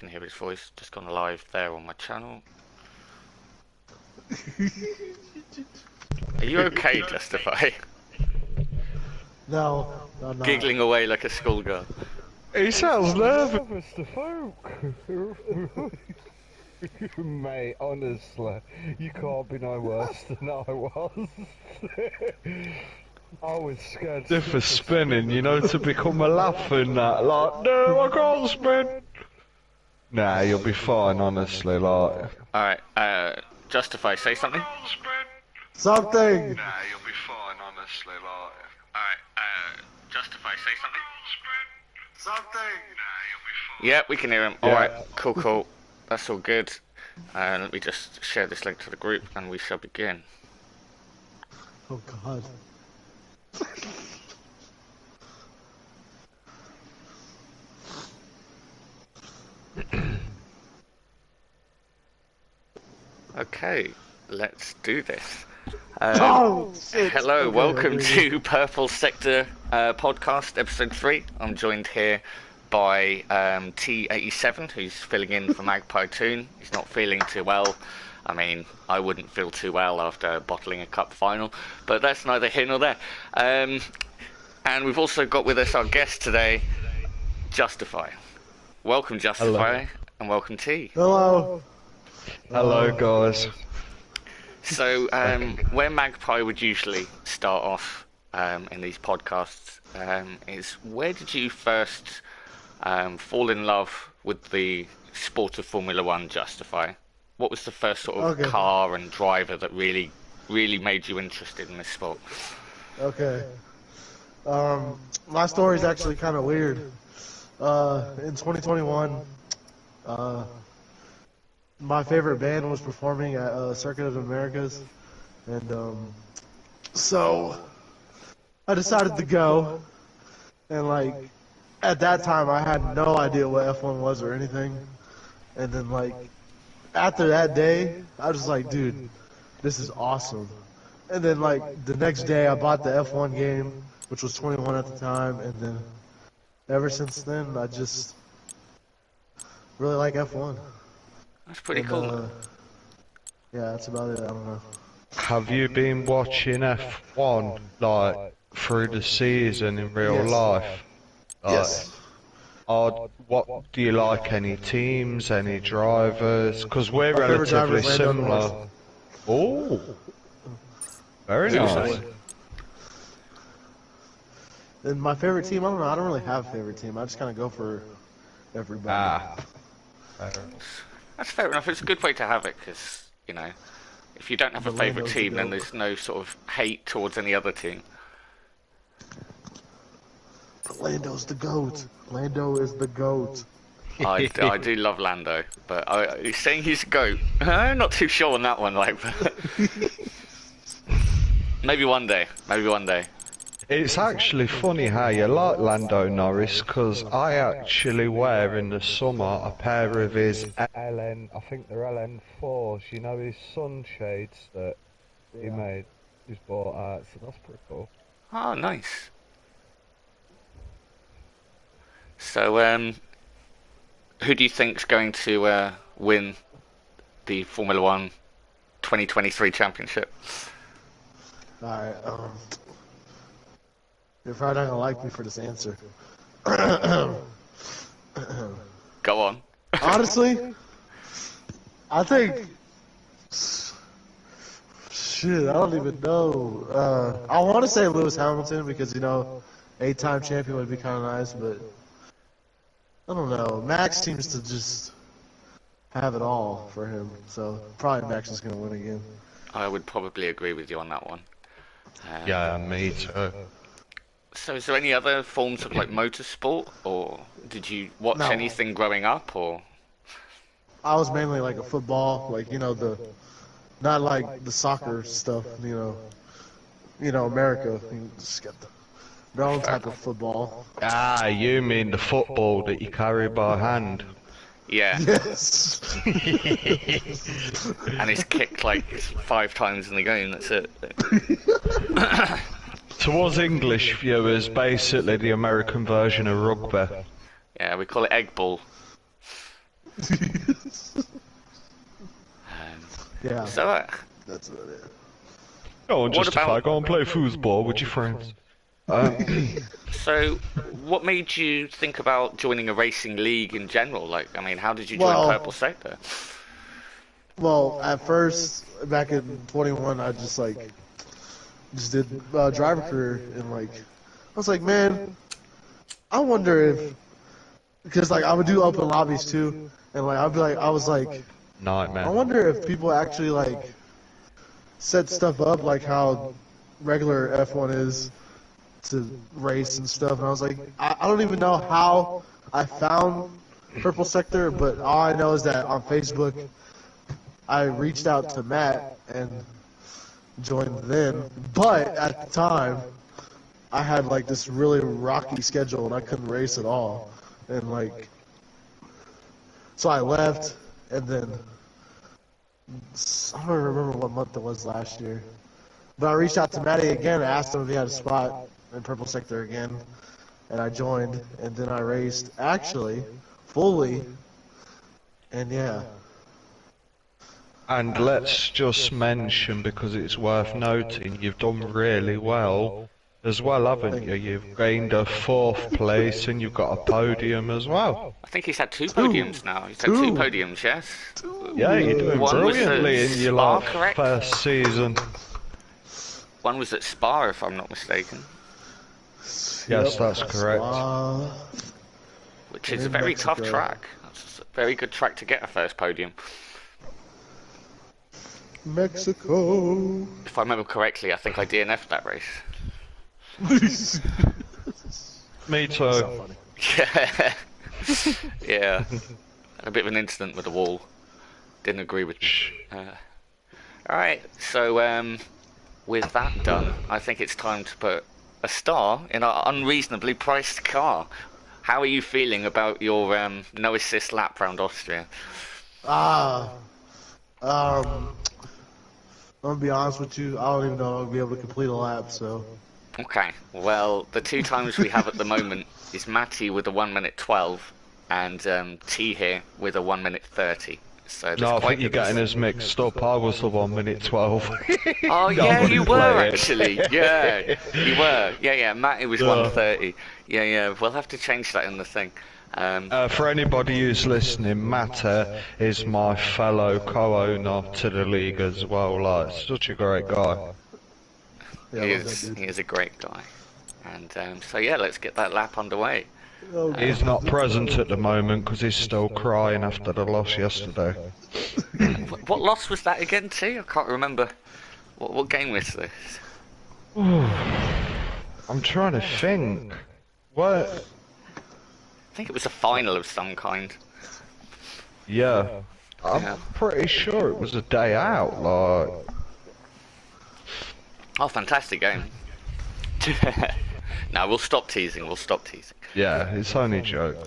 can hear his voice. Just gone live there on my channel. Are you okay, Justify? No, I'm not. Giggling away like a schoolgirl. He sounds nervous, the folk. Mate, honestly, you can't be no worse than I was. I was scared for spinning, you know, to become a laugh and that. Like, no, I can't spin. Nah, you'll be fine, honestly. Like, Alright, Justify, say something. Something. Nah, you'll be fine, honestly. Like, Alright, Justify, say something. Something. Yeah, we can hear him. Yeah. Alright, cool. That's all good. Let me just share this link to the group and we shall begin. Oh God. Okay, let's do this. Oh shit. Hello, Okay, welcome okay. to Purple Sector Podcast, episode 3. I'm joined here by T87, who's filling in for Magpie Toon. He's not feeling too well. I mean, I wouldn't feel too well after bottling a cup final, but that's neither here nor there. And we've also got with us our guest today, Justify. Welcome, Justify, Hello. and welcome, T. Hello. hello, guys. So, where Magpie would usually start off in these podcasts is, where did you first fall in love with the sport of Formula One, Justify? What was the first sort of car and driver that really made you interested in this sport? Okay. My story's actually kind of weird. In 2021, my favorite band was performing at Circuit of the Americas, and so I decided to go. And like at that time, I had no idea what F1 was or anything. And then like after that day, I was like, dude, this is awesome. And then like the next day, I bought the F1 game, which was 21 at the time, and then ever since then, I just really like F1. That's pretty And, cool. yeah, that's about it. I don't know. Have you been watching F1 like through the season in real Yes. life? Like, Yes. what do you like? Any teams? Any drivers? Because we're My favorite driver relatively is Lando similar. Oh, very Usually. nice. And my favorite team, I don't know. I don't really have a favorite team. I just kind of go for everybody. Ah, That's fair enough. It's a good way to have it, because, you know, if you don't have a The favourite Lando's the team, then goat. there's no sort of hate towards any other team. But Lando's the GOAT. Lando is the GOAT. I do love Lando, but he's saying he's a goat. I'm not too sure on that one, like, but maybe one day. it's actually funny how you like Lando Norris, because I actually wear in the summer a pair of his LN, I think they're LN4s, you know, his sunshades that he made, he's bought out, so that's pretty cool. Oh, nice. So, who do you think's going to win the Formula One 2023 championship? Alright, you're probably not going to like me for this answer. Go on. Honestly, I think... Shit, I don't even know. I want to say Lewis Hamilton because, you know, 8-time champion would be kind of nice, but... I don't know. Max seems to just have it all for him, so probably Max is going to win again. I would probably agree with you on that one. Yeah, me too. So, is there any other forms of like motorsport, or did you watch No. anything growing up, or? I was mainly like a football, like, you know, not like the soccer stuff, you know, America, you just got their own type of football. Ah, you mean the football that you carry by hand? Yeah, Yes. and it's kicked like 5 times in the game. That's it. To us English viewers, basically the American version of rugby. Yeah, we call it egg ball. Yeah, So, that's about it. Go on, What Justify, about- go and play foosball with your friends. so what made you think about joining a racing league in general? Like, I mean, how did you join Well- Purple Sector? Well, at first, back in 21, I just did driver career, and I was like, man, I wonder if, because I would do open lobbies too, and I'd be like, I was like, Nightmare. I wonder if people actually set stuff up like how regular F1 is to race and stuff, and I was like, I don't even know how I found Purple Sector, but all I know is that on Facebook, I reached out to Matt and joined then, but at the time, I had this really rocky schedule and I couldn't race at all, and so I left, and then I don't remember what month it was last year, but I reached out to Matty again and asked him if he had a spot in Purple Sector again, and I joined, and then I raced actually fully, and yeah. And let's just mention, because it's worth noting, you've done really well as well, haven't you? You've gained a 4th place and you've got a podium as well. I think he's had 2 podiums now. He's had 2 podiums, yes? Yeah, you're doing One was brilliantly at in your Spa, correct? first season. One was at Spa, if I'm not mistaken, Yes, that's correct. which is a In very tough Mexico. track. That's a very good track to get a first podium. Mexico. If I remember correctly, I think I DNF'd that race. Me too. So funny. Yeah. Yeah. Had a bit of an incident with the wall. Didn't agree with me. Alright, so with that done, I think it's time to put a star in our unreasonably priced car. How are you feeling about your no assist lap round Austria? I'm gonna be honest with you, I don't even know if I'll be able to complete a lap, so. Okay, well, the 2 times we have at the moment is Matty with a 1:12 and T here with a 1:30. So there's No, I quite think you're a getting us mixed up. I was the 1:12. Oh yeah, wouldn't you play were it. actually. Yeah, you were. Yeah. Matty was 1:30. Yeah. We'll have to change that in the thing. For anybody who's listening, Matta is my fellow co-owner to the league as well. Such a great guy. Yeah, he I love that is. dude. He is a great guy. And so yeah, let's get that lap underway. Oh, He's not present at the moment because he's still crying after the loss yesterday. What loss was that again, T? I can't remember. What game was this? I'm trying to think. What? I think it was a final of some kind. Yeah. I'm Yeah. pretty sure it was a day out, Oh, fantastic game. No, we'll stop teasing. Yeah, it's only a joke.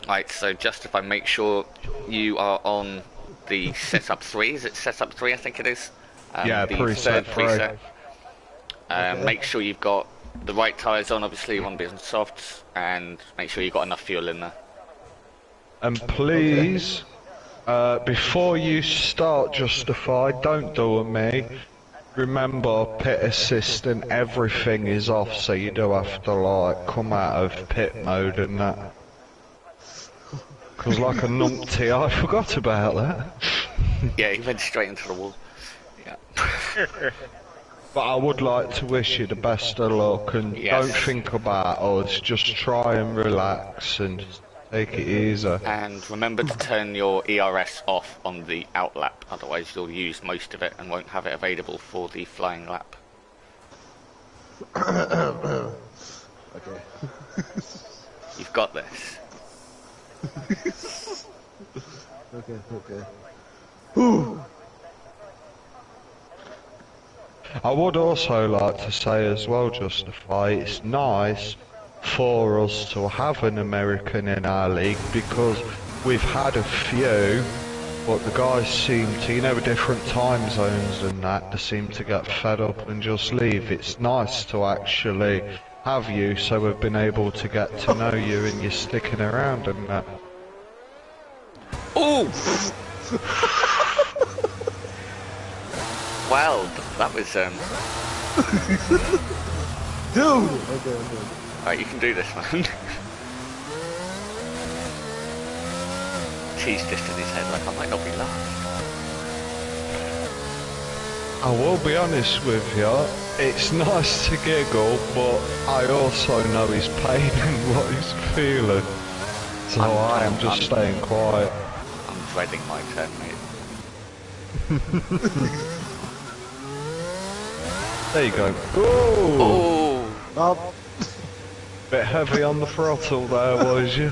Right, so just if I make sure you are on the setup 3, is it setup 3 I think it is? Yeah, the preset third preset. Make sure you've got the right tyres on, obviously you want to be on softs, and make sure you've got enough fuel in there. And please, before you start Justified, don't do a me. Remember, pit assist and everything is off, so you do have to come out of pit mode and that. Cause like a numpty, I forgot about that. Yeah, he went straight into the wall. Yeah. But I would like to wish you the best of luck, and Yes. don't think about us, just try and relax and take it easy. And remember to turn your ERS off on the out lap, otherwise you'll use most of it and won't have it available for the flying lap. Okay. You've got this. Okay. I would also like to say as well, Justify, it's nice for us to have an American in our league, because we've had a few, but the guys seem to, with different time zones and that, they seem to get fed up and just leave. It's nice to actually have you, so we've been able to get to know you and you're sticking around and that. Oh! Well, that was Dude! Okay. Alright, you can do this, man. T's just in his head like, I might not be last. I will be honest with you, it's nice to giggle, but I also know his pain and what he's feeling. So I am just staying quiet. I'm dreading my turn, mate. There you go. Ooh! Oh! Bit heavy on the throttle there, was you?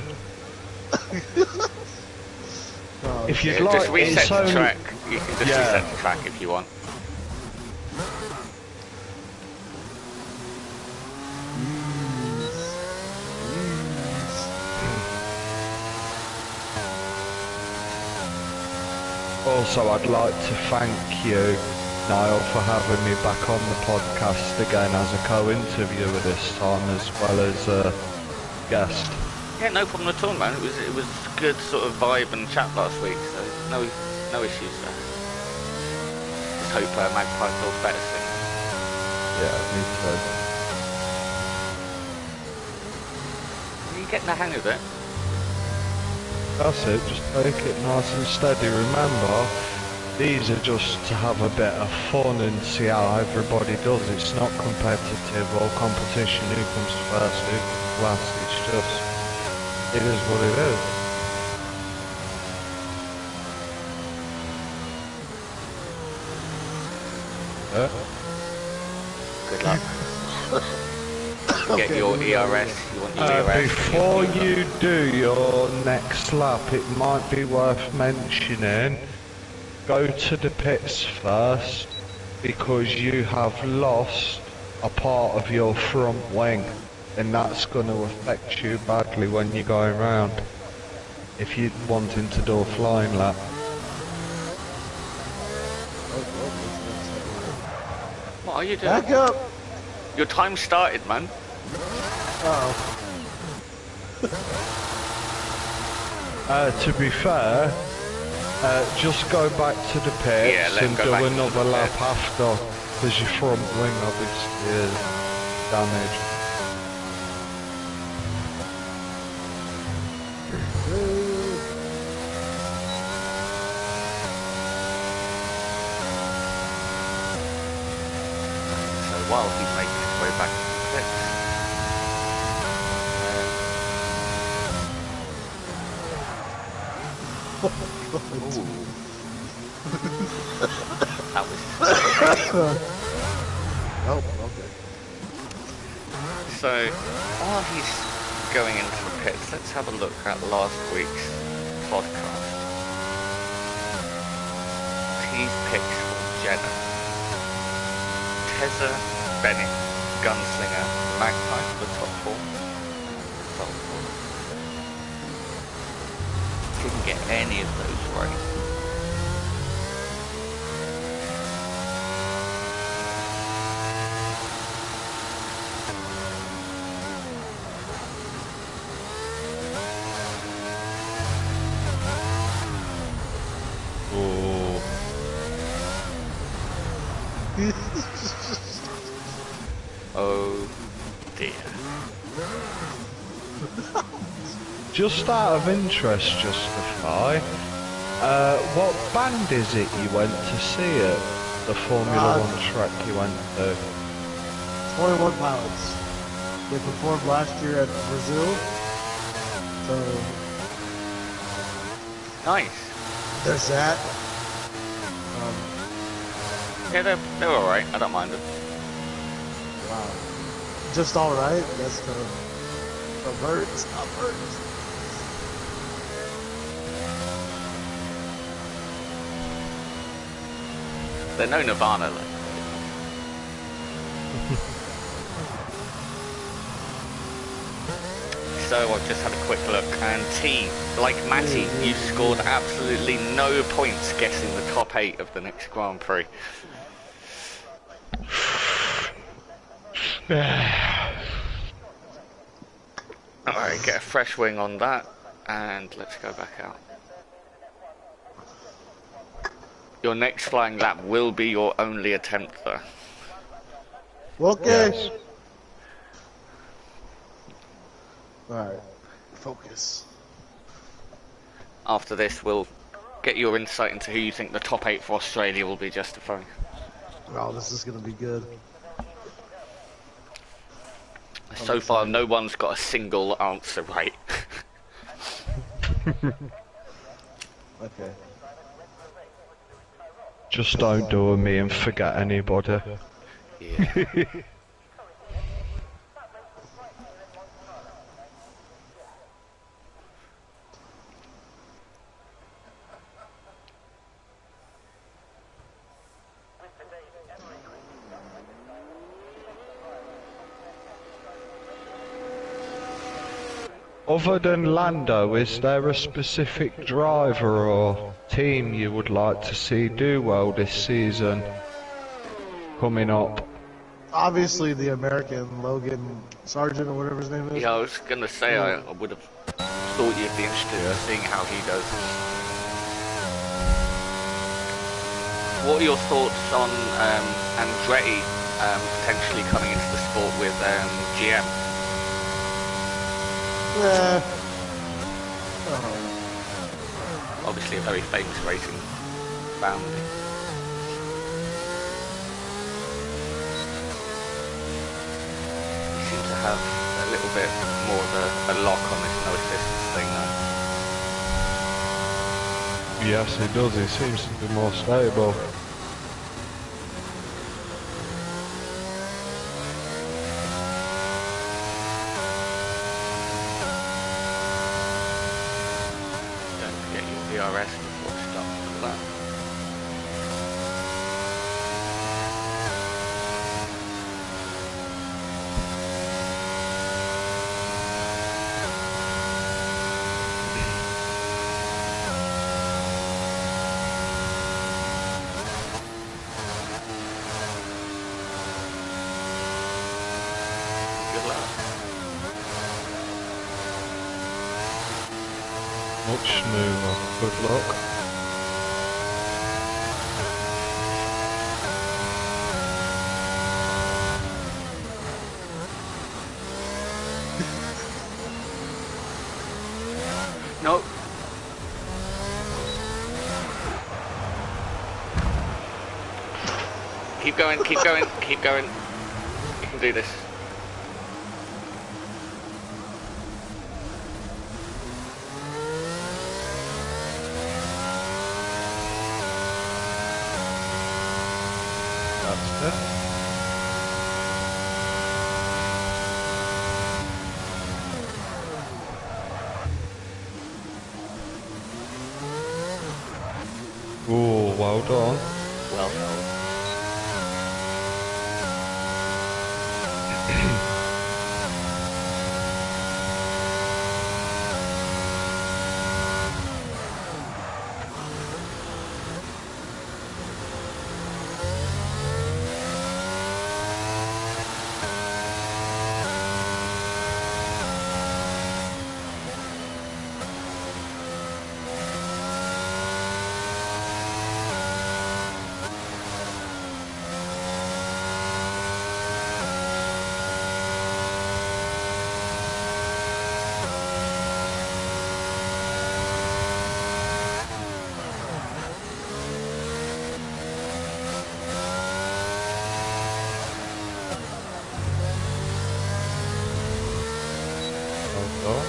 If you'd like, just reset it's the only... track. You can just reset the track if you want. Also, I'd like to thank you, Niall, for having me back on the podcast again as a co-interviewer this time, as well as a guest. Yeah, no problem at all, man. It was good sort of vibe and chat last week, so no issues there. Just hope Magpie feels better soon. Yeah, me too. Are you getting the hang of it? That's it, just take it nice and steady. Remember, these are just to have a bit of fun and see how everybody does. It's not competitive or competition, who comes first, who comes last. It's just, it is what it is. Good luck. Get your ERS. You want your ERS? Before you do your next lap, it might be worth mentioning, go to the pits first, because you have lost a part of your front wing, and that's going to affect you badly when you're going round, if you're wanting to do a flying lap. What are you doing? Back up! Your time started, man. Uh-oh. To be fair, just go back to the pits and do another lap after, because your front wing obviously is damaged. So while he's making his way back to the pits, that was Oh, okay. so while he's going into the pits, let's have a look at last week's podcast. Team picks for Jenna, Tezza, Bennett, Gunslinger, Magpie for the top four. Didn't get any of those right. Oh dear. Just out of interest, Justify, what band is it you went to see at the Formula 1 track you went to? 21 Pilots. They performed last year at Brazil. So, Nice. there's that. Yeah, they're alright. I don't mind them. Wow. Just alright? That's kind of a birds. They're no Nirvana though. So I've just had a quick look, and T, like Matty, you scored absolutely no points guessing the top 8 of the next Grand Prix. Alright, get a fresh wing on that, and let's go back out. Your next flying lap will be your only attempt, though. Okay. Yes. Alright. Focus. After this, we'll get your insight into who you think the top 8 for Australia will be, justifying. Oh, this is gonna be good. So far, no one's got a single answer right. Okay. Just don't do me and forget anybody. Yeah. Other than Lando, is there a specific driver or team you would like to see do well this season coming up? Obviously, the American Logan Sargent or whatever his name is. Yeah, I was gonna say I would have thought you'd be interested in seeing how he does. What are your thoughts on Andretti potentially coming into the sport with GM? Oh. Obviously a very famous racing family. You seem to have a little bit more of a lock on this no assistance thing now. Yes, he does. He seems to be more stable. Don't forget your DRS before it starts the lap. Good luck. Much smoother. Good luck. No. Keep going, keep going, keep going. You can do this. That's it. Ooh, well done. Well held. Well done.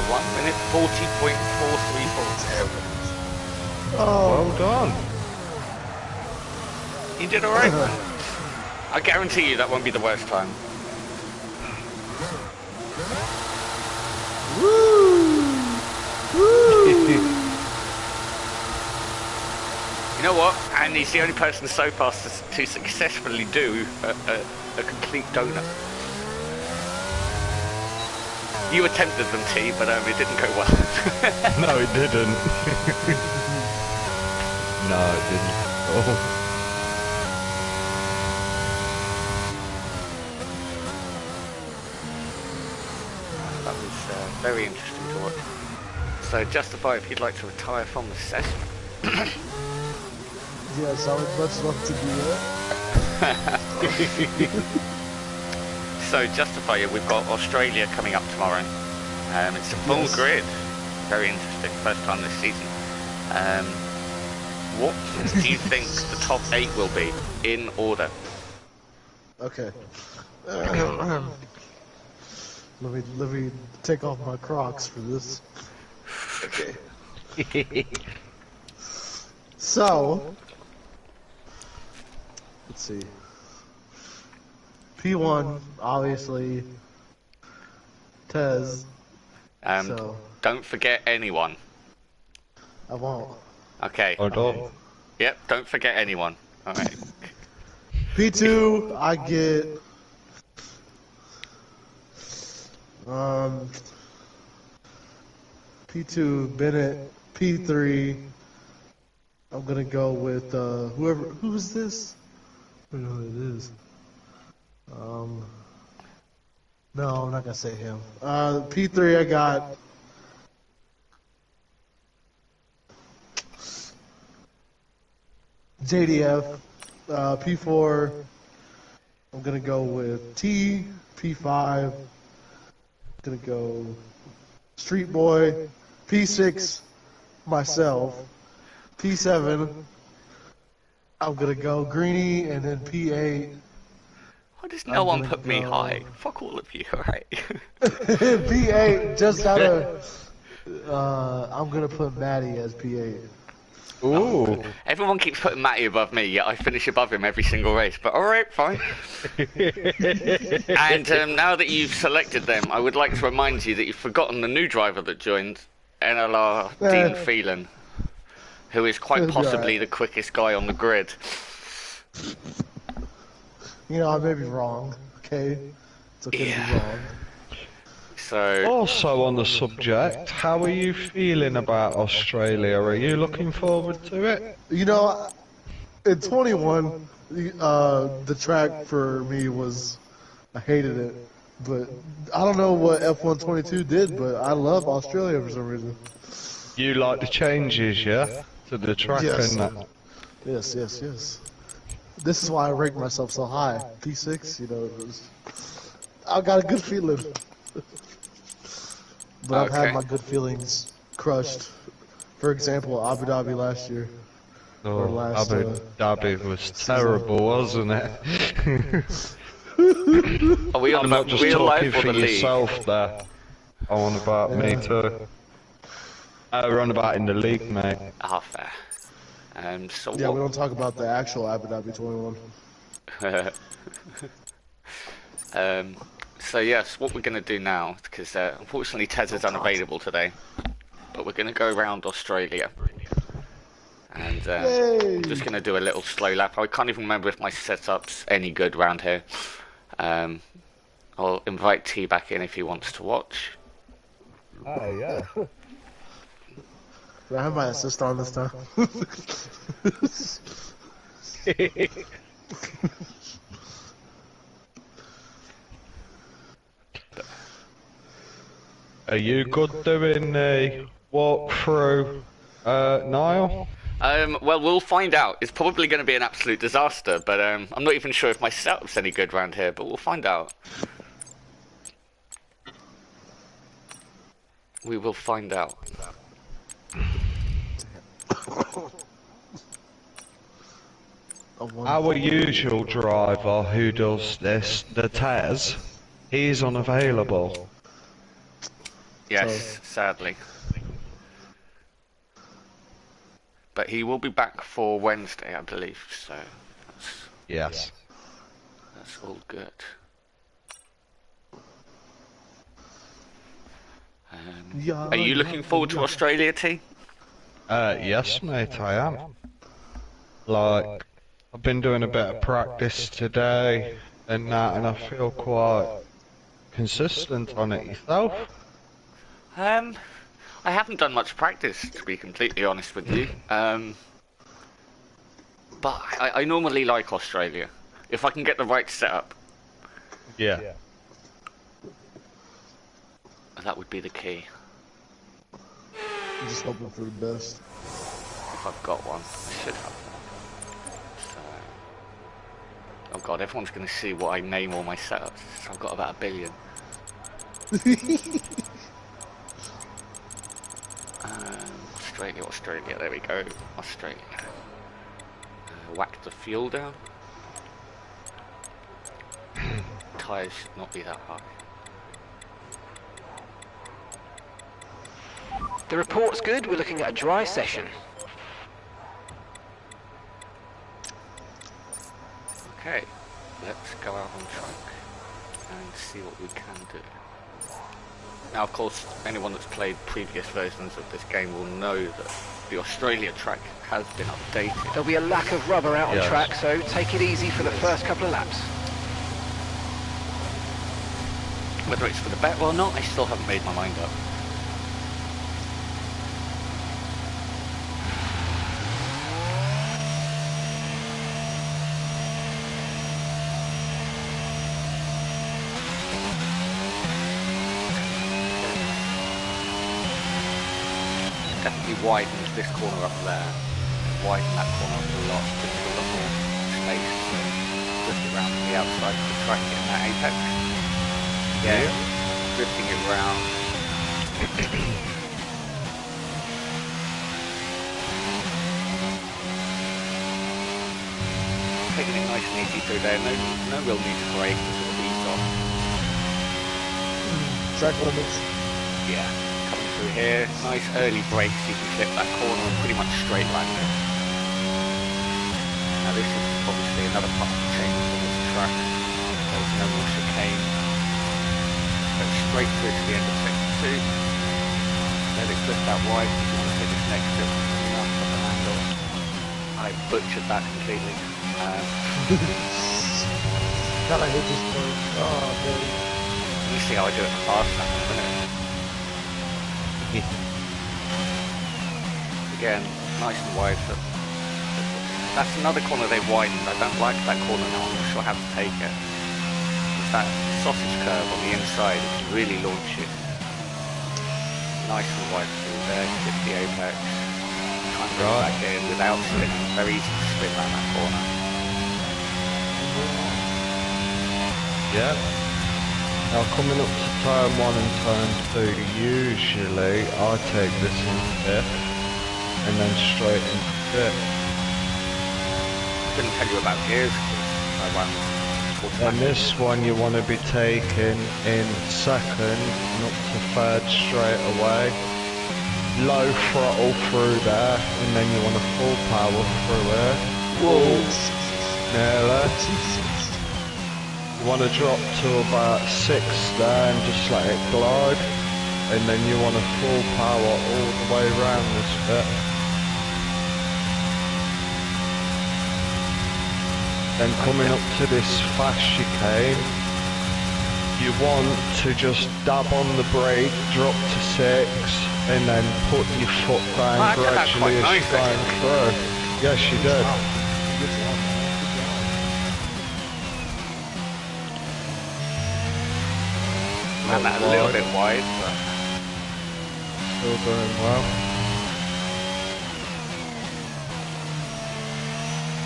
1 minute 40.434. Oh. Well done. You did alright, man. I guarantee you that won't be the worst time. You know what? And he's the only person so far to successfully do a complete donut. You attempted them, T, but it didn't go well. No, it didn't. No, it didn't. Oh. That was very interesting to watch. So justify if you'd like to retire from the session. Yes, I would much love to do that. So justify, we've got Australia coming up tomorrow. It's a full Yes. grid. Very interesting. First time this season. What do you think the top 8 will be in order? Okay. Let me take off my Crocs for this. Okay. So, let's see. P1, obviously. Tez. So, Don't forget anyone. I won't. Okay. Hold on. Yep, don't forget anyone. Alright. P2, I get. P2, Bennett. P3, I'm gonna go with who's this? I don't know who it is. No, I'm not gonna say him. P3, I got. JDF. P4, I'm gonna go with T. P5, I'm gonna go Street Boy. P6, myself. P7, I'm gonna go Greenie, and then P8. Why does no one gonna put me go- high? Fuck all of you, alright? P8, just out of. I'm gonna put Maddie as P8. Ooh. Everyone keeps putting Matty above me, yet I finish above him every single race. But alright, fine. And now that you've selected them, I would like to remind you that you've forgotten the new driver that joined, NLR Dean Phelan, who is quite It'll be possibly alright. the quickest guy on the grid. You know, I may be wrong, okay? It's okay to Yeah. be wrong. So, Also on the subject, how are you feeling about Australia? Are you looking forward to it? You know, in 21, the track for me was, I hated it. But I don't know what F122 did, but I love Australia for some reason. You like the changes, yeah? To the track Yes. and that? Yes, yes, yes. This is why I rank myself so high. P6, you know, I got a good feeling. But I've Okay. had my good feelings crushed. For example, Abu Dhabi last year. Or Oh, last, Abu Dhabi was terrible, wasn't it? are we on I'm not about just real talking life or for the league? yourself there. I want about me Yeah. too. We're on about in the league, mate. Ah, fair. So Yeah, we what? don't talk about the actual Abu Dhabi 21. So yes, what we're going to do now, because unfortunately Tez is unavailable today, but we're going to go around Australia. And Yay! I'm just going to do a little slow lap. I can't even remember if my setup's any good around here. I'll invite T back in if he wants to watch. Oh, yeah. Do I have my assist on this time? Are you good doing the walkthrough, Niall? Well, we'll find out. It's probably going to be an absolute disaster, but I'm not even sure if my setup's any good around here, but we'll find out. We will find out. Our usual driver who does this, the Tez, he's unavailable. Yes, sadly. But he will be back for Wednesday, I believe, so Yes. that's all good. Are you looking forward to Australia, T? Yes, mate, I am. Like, I've been doing a bit of practice today and that, and I feel quite consistent on it yourself. I haven't done much practice, to be completely honest with you. But I normally like Australia. If I can get the right setup, Yeah. that would be the key. I'm just hoping for the best. If I've got one, I should have one. So, oh god, everyone's going to see what I name all my setups. So I've got about 1 billion. Australia, there we go. Australia. Whack the fuel down. Tyres should not be that high. The report's good. We're looking at a dry session. Okay, let's go out on track and see what we can do. Now, of course, anyone that's played previous versions of this game will know that the Australia track has been updated. There'll be a lack of rubber out on Yes. track, so take it easy for the first couple of laps. Whether it's for the better or not, I still haven't made my mind up. Definitely widened this corner up there. Widened that corner up a lot, give it a lot more space just around the outside of the track in that apex. Yeah, drifting it round. Taking it nice and easy through there, no real need to brake, just sort of ease off. Track limits. Yeah, coming through here, nice early brakes, you can flip that corner and pretty much straight line it. Now this is obviously another part of the change on this track. There's no more chicane. Go straight through to the end of section 2. Let it flip that wide, you can hit this next bit coming up on the handle. I butchered that completely. God, I hate this part. Oh, man. You see how I do it fast, isn't it? Again, nice and wide. But that's another corner they've widened. I don't like that corner now. I'm not sure how to take it. It's that sausage curve on the inside. It can really launch you. Nice and wide through there. Hit the apex. Try and bring it back in without spinning. Very easy to spin around that corner. Yeah. Now coming up to turn 1 and turn 2, usually I take this in 5th and then straight into 5th. Couldn't tell you about gears. I won't. And this one you want to be taking in 2nd and up to 3rd straight away. Low throttle through there and then you want to full power through it. Whoa! Nearly. You want to drop to about 6th there and just let it glide, and then you want to full power all the way around this bit. Then coming up to this fast chicane, you want to just dab on the brake, drop to 6, and then put your foot down I did that quite gradually as nice, you're going through. Yes, you did. Ran that a little bit wide, but Still doing well.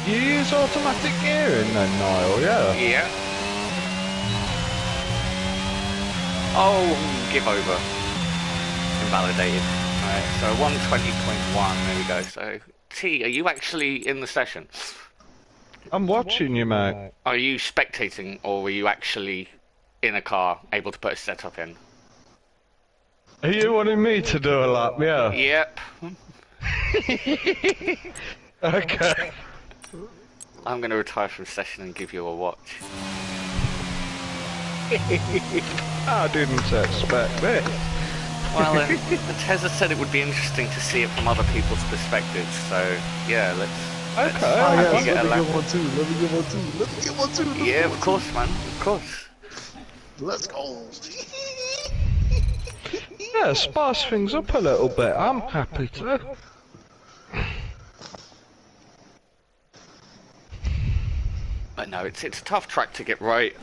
You use automatic gearing then, Niall, yeah? yeah. Oh, give over. Invalidated. Alright, so 120.1, there we go. So, T, are you actually in the session? I'm watching you, mate. Are you spectating, or were you actually in a car, able to put a setup in? Are you wanting me to do a lap, yeah? Yep. Okay. I'm going to retire from session and give you a watch. I didn't expect this. Well, the Tezza said it would be interesting to see it from other people's perspectives, so yeah, let's Okay. Oh, You yes, get let a me lap. get one too. Let me get one too. Let me get one too. yeah, of course, man, of course. Let's go. Yeah, spice things up a little bit. I'm happy to. But no, it's a tough track to get right.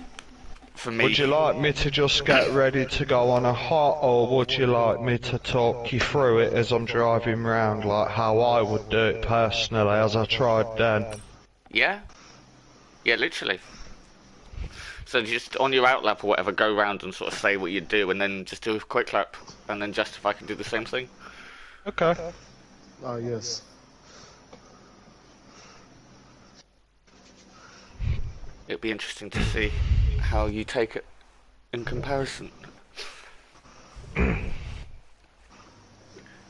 For me, Would you like me to just get ready to go on a hot, or would you like me to talk you through it as I'm driving round, like how I would do it personally, as I tried then? yeah, literally. So just on your out lap or whatever, go round and sort of say what you do, and then just do a quick lap, and then Justify can do the same thing. Okay. Ah, yes. It'd be interesting to see how you take it in comparison.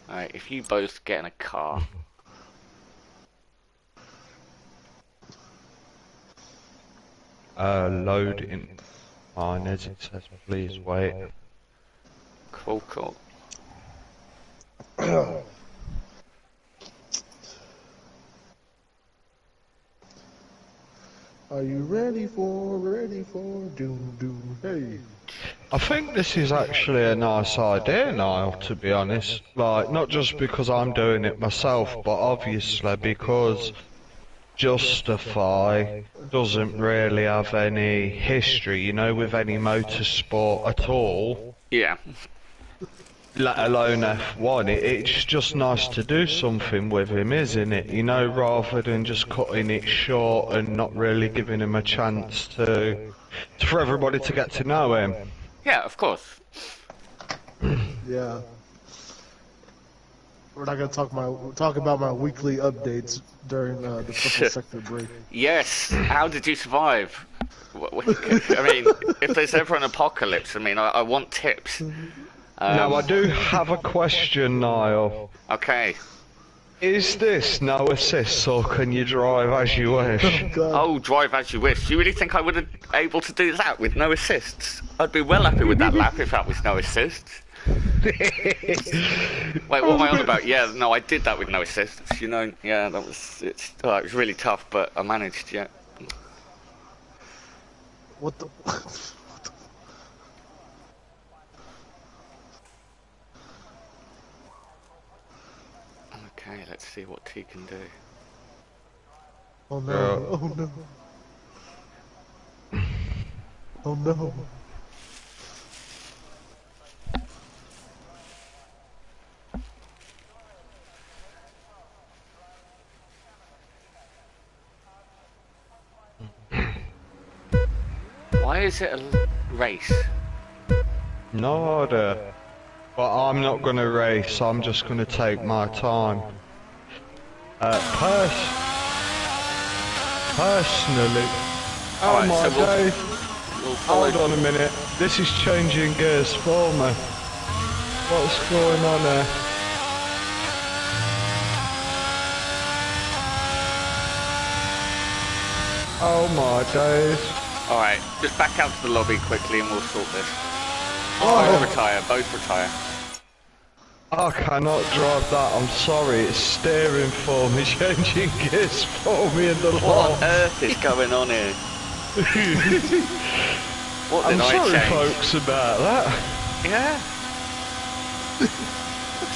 Alright, if you both get in a car. Loading. Fine, as it says, please wait. Cool. Are you ready for doom, hey? I think this is actually a nice idea, Niall, to be honest. Like, not just because I'm doing it myself, but obviously because Justify doesn't really have any history, you know, with any motorsport at all, Yeah. let alone F1. It's just nice to do something with him, isn't it? You know, rather than just cutting it short and not really giving him a chance for everybody to get to know him. Yeah, of course. Yeah. We're not gonna talk about my weekly updates during the purple sector break. Yes. How did you survive? I mean, if there's ever an apocalypse, I mean, I want tips. Now, I do have a question, Niall. Okay. Is this no assists, or can you drive as you wish? God. Oh, drive as you wish. Do you really think I would have able to do that with no assists? I'd be well happy with that lap if that was no assists. Wait, what am I on about? Yeah, no, I did that with no assists. You know, yeah, it was really tough, but I managed. Yeah. What the? Okay, let's see what T can do. Oh no! Oh no! Oh no! Why is it a race? No idea. But I'm not gonna race, I'm just gonna take my time. Personally... Oh Alright, my so days. We'll follow. Hold on a minute. This is changing gears for me. What's going on there? Oh my days. Alright, just back out to the lobby quickly and we'll sort this. Oh. Both retire. I cannot drive that, I'm sorry, it's steering for me, changing gears for me in the What law. on earth is going on here? What I'm did I sorry change? folks about that. Yeah.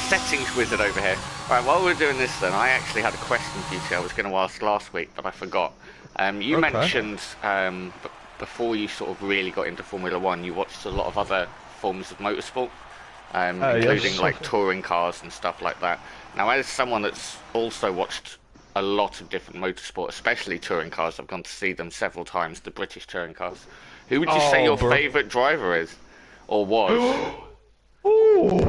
Settings wizard over here. Right, while we're doing this then, I actually had a question for you two I was going to ask last week, but I forgot. You Okay. mentioned before you sort of really got into Formula One, you watched a lot of other forms of motorsport, including yes. like touring cars and stuff like that. Now, as someone that's also watched a lot of different motorsport, especially touring cars, I've gone to see them several times, the British touring cars. Who would you say your bro. favourite driver is, or was? Ooh,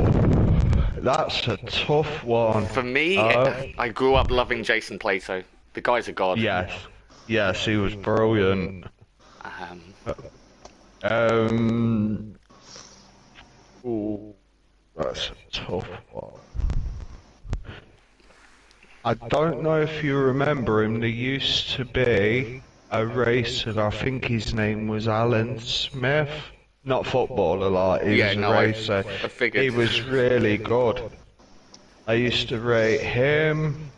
that's a tough one. For me, I grew up loving Jason Plato. The guy's a god. Yes, he was brilliant. Ooh, that's a tough one. I don't know if you remember him, there used to be a racer, I think his name was Alan Smith. Not footballer, like, he was a racer. I figured. He was really good. I used to rate him.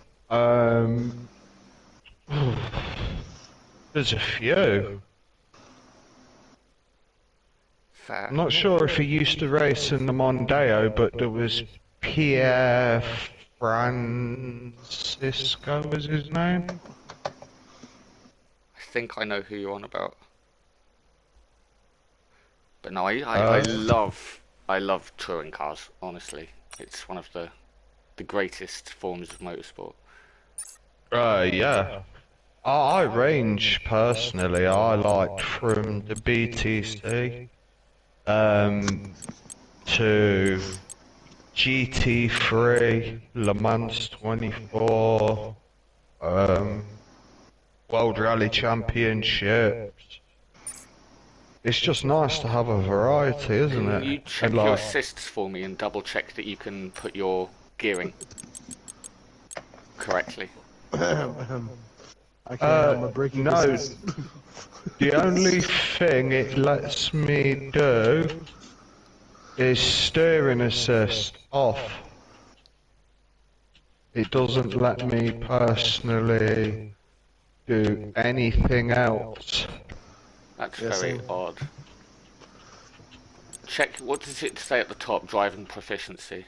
There's a few. Fair. I'm not sure if he used to race in the Mondeo, but there was Pierre Francisco was his name. I think I know who you're on about. But no, I love touring cars. Honestly, it's one of the greatest forms of motorsport. Yeah. I range personally. I like from the BTC to GT3, Le Mans 24, World Rally Championships. It's just nice to have a variety, isn't Can it? you check And your like, assists for me and double check that you can put your gearing correctly? I can't. I'm a braking no. assist. The only thing it lets me do is steering assist off. It doesn't let me personally do anything else. That's Yeah, very same. odd. Check, what does it say at the top? Driving proficiency.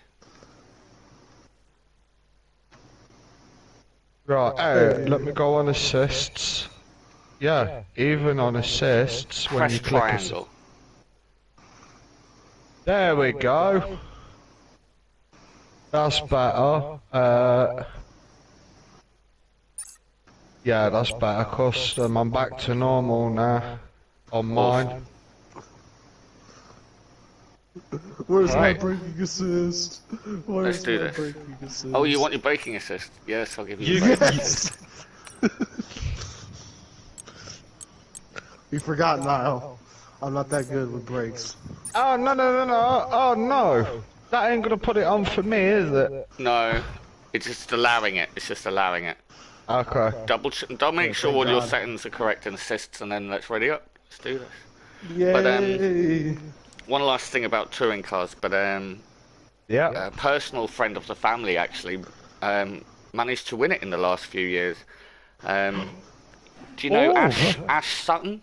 Right, let me go on assists. Yeah, even on assists, when Press you click triangle. There we go. That's better. Yeah, that's better. Custom. I'm back to normal now. On mine. Where's my Right. braking assist? Where's Let's do my this. braking assist? Oh, you want your braking assist? Yes, I'll give you. Yes. You forgot, Niall. I'm not that good with brakes. Oh no. Oh no! That ain't gonna put it on for me, is it? No, it's just allowing it. It's just allowing it. Okay. Double make sure thank all your God. settings are correct in assists, and then let's ready up. Let's do this. Yay! But, One last thing about touring cars, but Yeah. a personal friend of the family actually managed to win it in the last few years. Do you know Oh. Ash Sutton?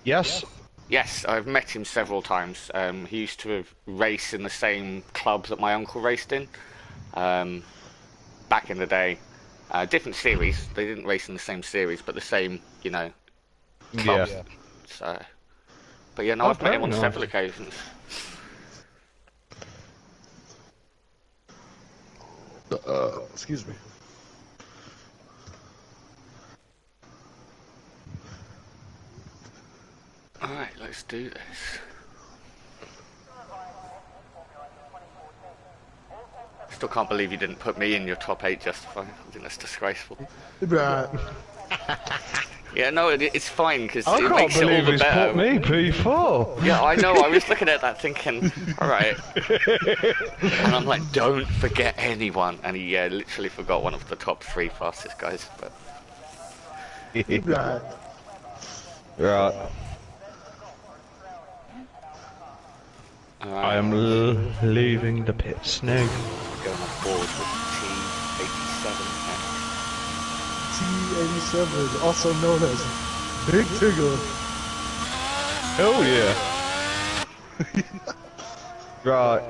Yes. Yes, I've met him several times. He used to race in the same club that my uncle raced in back in the day. Different series. They didn't race in the same series, but the same, clubs. Yeah. So, but yeah, no, Oh, I've met him on very several nice. occasions. Excuse me. Alright, let's do this. Still can't believe you didn't put me in your top 8 Justify. I think that's disgraceful. Right. Yeah, no, it's fine because I it can't makes it all believe the he's better. put me P4. Yeah, I know. I was looking at that thinking, alright. And I'm like, don't forget anyone. And he literally forgot one of the top 3 fastest guys. But Right. Right. I am leaving the pits now. going on board with T87 next. T87, also known as Big Tigger. Hell yeah. Right.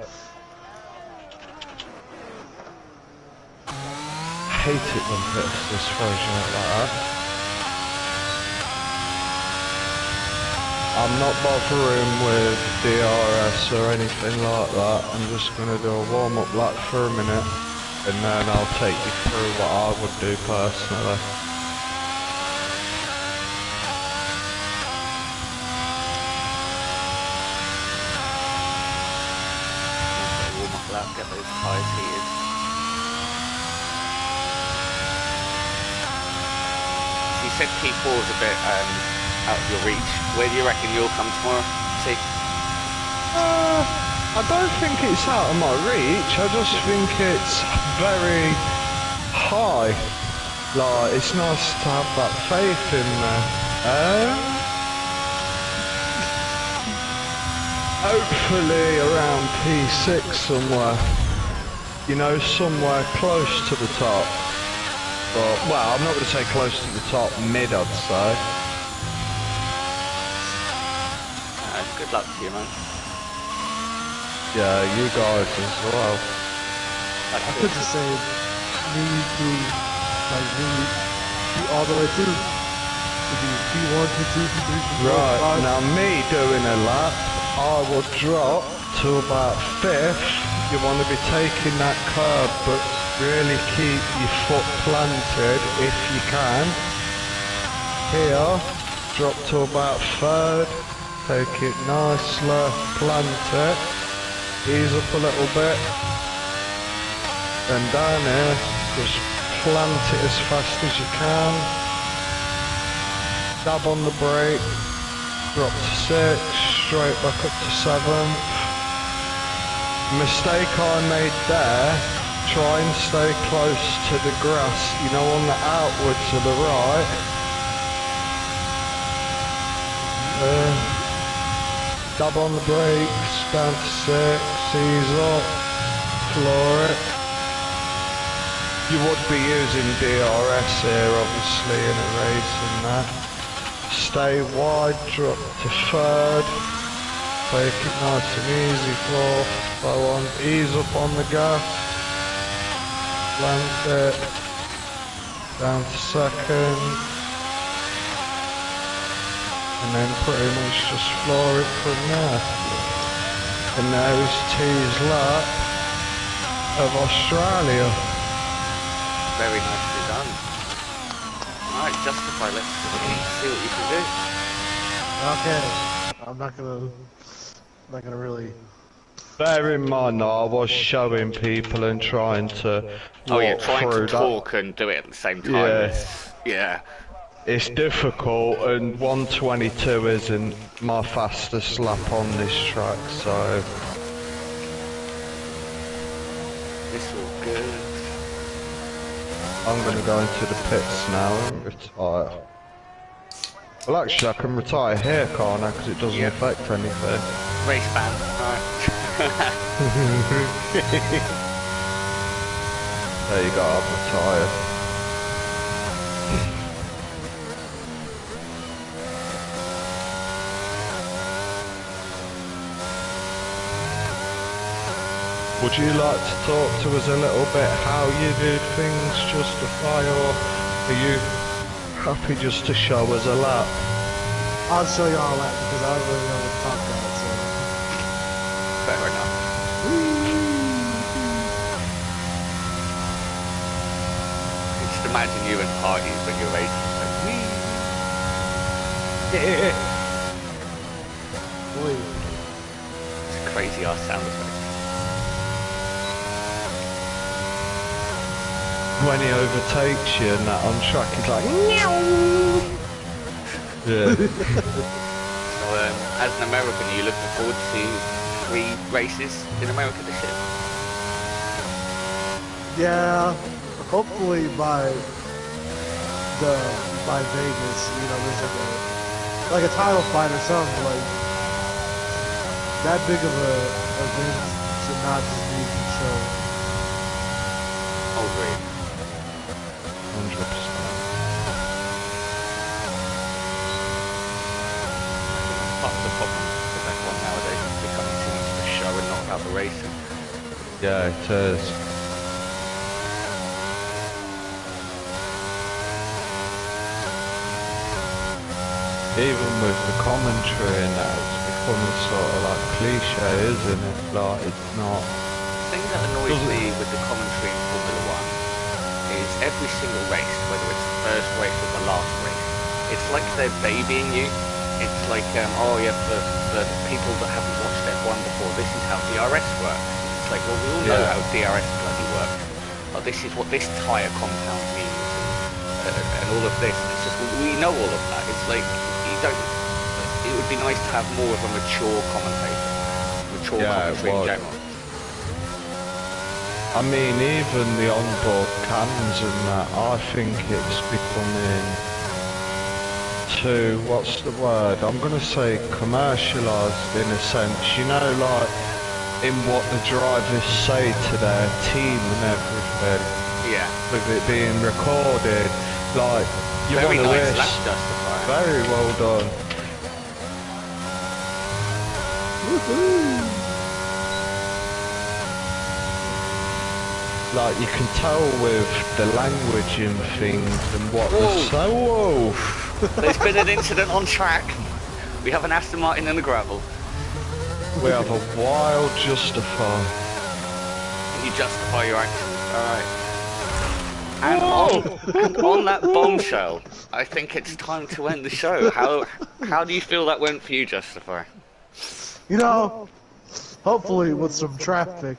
Hate it when pits just throws you out like that. I'm not bothering with DRS or anything like that. I'm just going to do a warm-up lap for a minute and then I'll take you through what I would do personally. Warm up lap, get those tyres heated. So you said P4 is a bit out of your reach. Where do you reckon you'll come tomorrow? See? I don't think it's out of my reach, I just think it's very high. Like, it's nice to have that faith in there. Hopefully around P6 somewhere. You know, somewhere close to the top. But, well, I'm not going to say close to the top, mid I'd say. Good luck to you, man. Yeah, you guys as well. I could just say me through, like me all the way through. To be P1, P2, P3, P4, Right, P5. now me doing a lap, I would drop to about 5th. You want to be taking that curb, but really keep your foot planted if you can. Here, drop to about 3rd. Take it nicely, plant it. Ease up a little bit. Then down here, just plant it as fast as you can. Dab on the brake. Drop to 6, straight back up to 7th. Mistake I made there, try and stay close to the grass, you know, on the outward to the right. Dab on the brakes, down to 6, ease up, floor it. You would be using DRS here obviously in a race and that. Stay wide, drop to 3rd. Take it nice and easy, floor, flow on, ease up on the gas. Plant it. Down to 2nd. And then pretty much just floor it from there. And there's T's lap of Australia. Very nicely done. Alright, Justify, let's see what you can do. Okay. I'm not gonna really. Bear in mind though, I was showing people and trying to Oh, you're walk trying to through talk and do it at the same time. Yeah. Yeah. It's difficult, and 122 isn't my fastest lap on this track, so It's all good. I'm gonna go into the pits now and retire. Well, actually, I can retire here, can't I? Because it doesn't Yep. affect anything. Race ban. Alright. There you go, I've retired. Would you like to talk to us a little bit how you do things, Justify, or are you happy just to show us a lap? I'll show you all that because I don't really know what to talk about. So. Fair enough. Just imagine you and parties when you're racing. Like, Boy. it's a crazy ass sound effect. When he overtakes you and that on track, he's like, yeah. So, as an American, are you looking forward to 3 races in America this year? Yeah. Hopefully by Vegas, you know, there's like a title fight or something. Like that big of a event should not just be for show. Oh, great. 100%. Part of the problem with F1 nowadays is becoming too much of a show and not about the racing. Yeah, it is. Even with the commentary and that, it's becoming sort of like cliche, isn't it? Like, it's not. The thing that annoys me with the commentary in Formula 1 is every single race, whether it's the first race or the last race, it's like they're babying you. It's like, oh yeah, for people that haven't watched F1 before, this is how DRS works. It's like, well, we all know how DRS bloody works. Oh, this is what this tyre compound means, and all of this. It's just, we know all of that. It's like, you don't. It would be nice to have more of a mature commentator, mature commentary in general. I mean, even the onboard cams and that, I think it's becoming too, what's the word? I'm going to say commercialised in a sense, you know, like in what the drivers say to their team and everything. Yeah. With it being recorded, like, you Very want to nice wish. lap Justifier. Very well done. Woohoo! Like, you can tell with the language and things and what they say. Whoa! There's been an incident on track. We have an Aston Martin in the gravel. We have a wild Justify. You justify your actions. Alright. And on that bombshell, I think it's time to end the show. How do you feel that went for you, Justify? You know, hopefully with some traffic,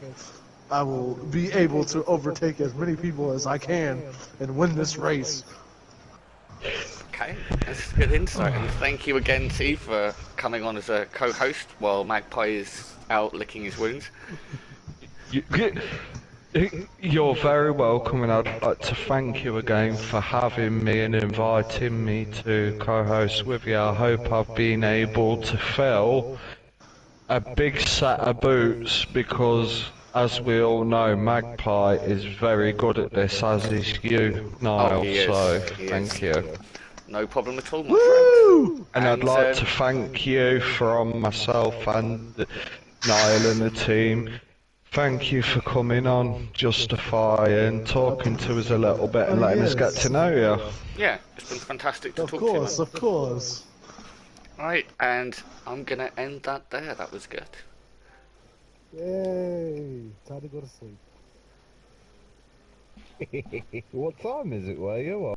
I will be able to overtake as many people as I can and win this race. Okay, that's good insight, and thank you again, T, for coming on as a co-host while Magpie is out licking his wounds. You're very welcome, and I'd like to thank you again for having me and inviting me to co-host with you. I hope I've been able to fill a big set of boots because, as we all know, Magpie is very good at this, as is you, Niall, he is. so He thank is. you. No problem at all, my friend. And I'd like to thank you from myself and Niall and the team. Thank you for coming on Justify and talking to us a little bit and letting us get to know you. Yeah, it's been fantastic to Of talk to you. course, of course. Right, and I'm gonna end that there. That was good. Yay! Time to go to sleep. What time is it where you are?